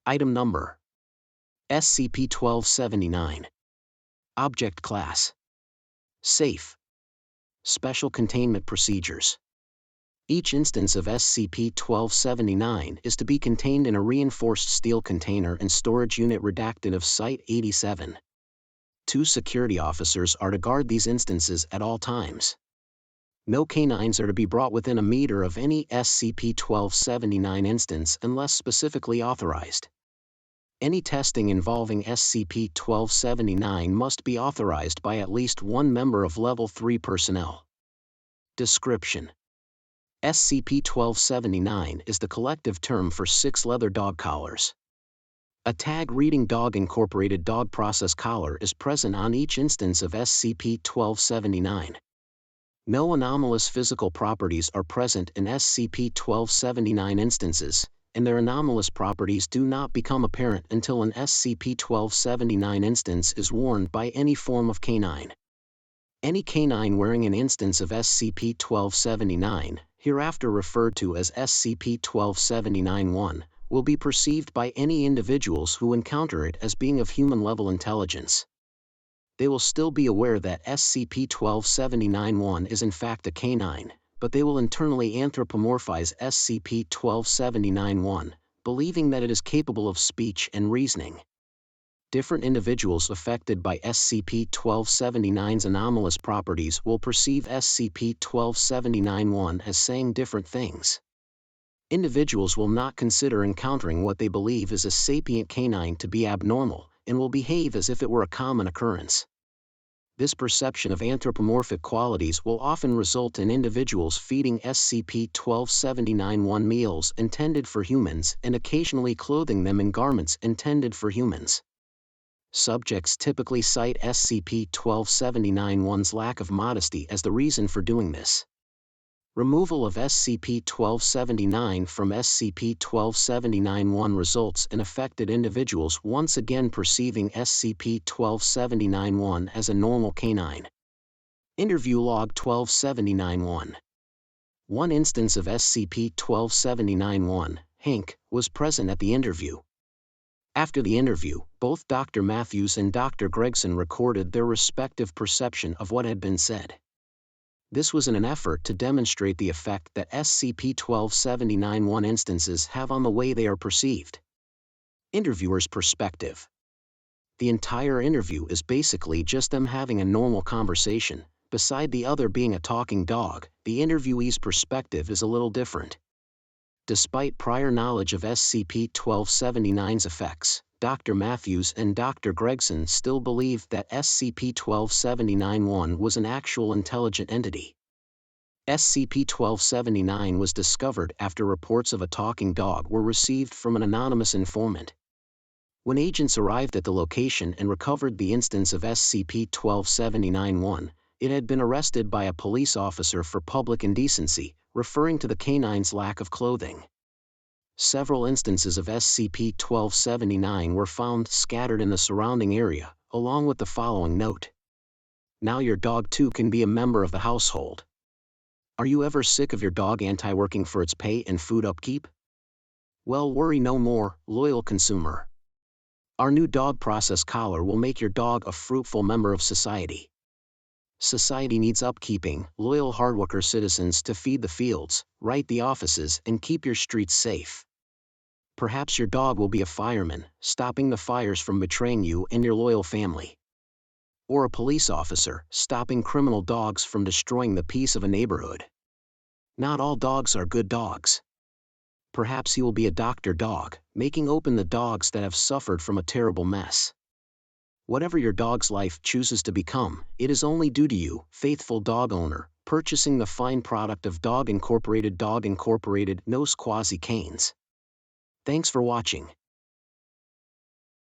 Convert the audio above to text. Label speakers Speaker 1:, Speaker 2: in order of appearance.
Speaker 1: Item Number: SCP-1279. Object Class: Safe. Special Containment Procedures: each instance of SCP-1279 is to be contained in a reinforced steel container and storage unit redacted of Site-87. 2 security officers are to guard these instances at all times. No canines are to be brought within a meter of any SCP-1279 instance unless specifically authorized. Any testing involving SCP-1279 must be authorized by at least one member of Level 3 personnel. Description: SCP-1279 is the collective term for 6 leather dog collars. A tag reading Dog Incorporated dog process collar is present on each instance of SCP-1279. No anomalous physical properties are present in SCP-1279 instances, and their anomalous properties do not become apparent until an SCP-1279 instance is worn by any form of canine. Any canine wearing an instance of SCP-1279, hereafter referred to as SCP-1279-1, will be perceived by any individuals who encounter it as being of human-level intelligence. They will still be aware that SCP-1279-1 is in fact a canine, but they will internally anthropomorphize SCP-1279-1, believing that it is capable of speech and reasoning. Different individuals affected by SCP-1279's anomalous properties will perceive SCP-1279-1 as saying different things. Individuals will not consider encountering what they believe is a sapient canine to be abnormal, and will behave as if it were a common occurrence. This perception of anthropomorphic qualities will often result in individuals feeding SCP-1279-1 meals intended for humans and occasionally clothing them in garments intended for humans. Subjects typically cite SCP-1279-1's lack of modesty as the reason for doing this. Removal of SCP-1279 from SCP-1279-1 results in affected individuals once again perceiving SCP-1279-1 as a normal canine. Interview Log 1279-1. One instance of SCP-1279-1, Hank, was present at the interview. After the interview, both Dr. Matthews and Dr. Gregson recorded their respective perception of what had been said. This was in an effort to demonstrate the effect that SCP-1279-1 instances have on the way they are perceived. Interviewer's perspective: the entire interview is basically just them having a normal conversation. Beside the other being a talking dog, the interviewee's perspective is a little different. Despite prior knowledge of SCP-1279's effects, Dr. Matthews and Dr. Gregson still believed that SCP-1279-1 was an actual intelligent entity. SCP-1279 was discovered after reports of a talking dog were received from an anonymous informant. When agents arrived at the location and recovered the instance of SCP-1279-1, it had been arrested by a police officer for public indecency, referring to the canine's lack of clothing. Several instances of SCP-1279 were found scattered in the surrounding area, along with the following note: now your dog too can be a member of the household. Are you ever sick of your dog anti-working for its pay and food upkeep? Well, worry no more, loyal consumer. Our new dog process collar will make your dog a fruitful member of society. Society needs upkeeping, loyal hardworker citizens to feed the fields, right the offices, and keep your streets safe. Perhaps your dog will be a fireman, stopping the fires from betraying you and your loyal family. Or a police officer, stopping criminal dogs from destroying the peace of a neighborhood. Not all dogs are good dogs. Perhaps he will be a doctor dog, making open the dogs that have suffered from a terrible mess. Whatever your dog's life chooses to become, it is only due to you, faithful dog owner, purchasing the fine product of Dog Incorporated, no quasi canes. Thanks for watching.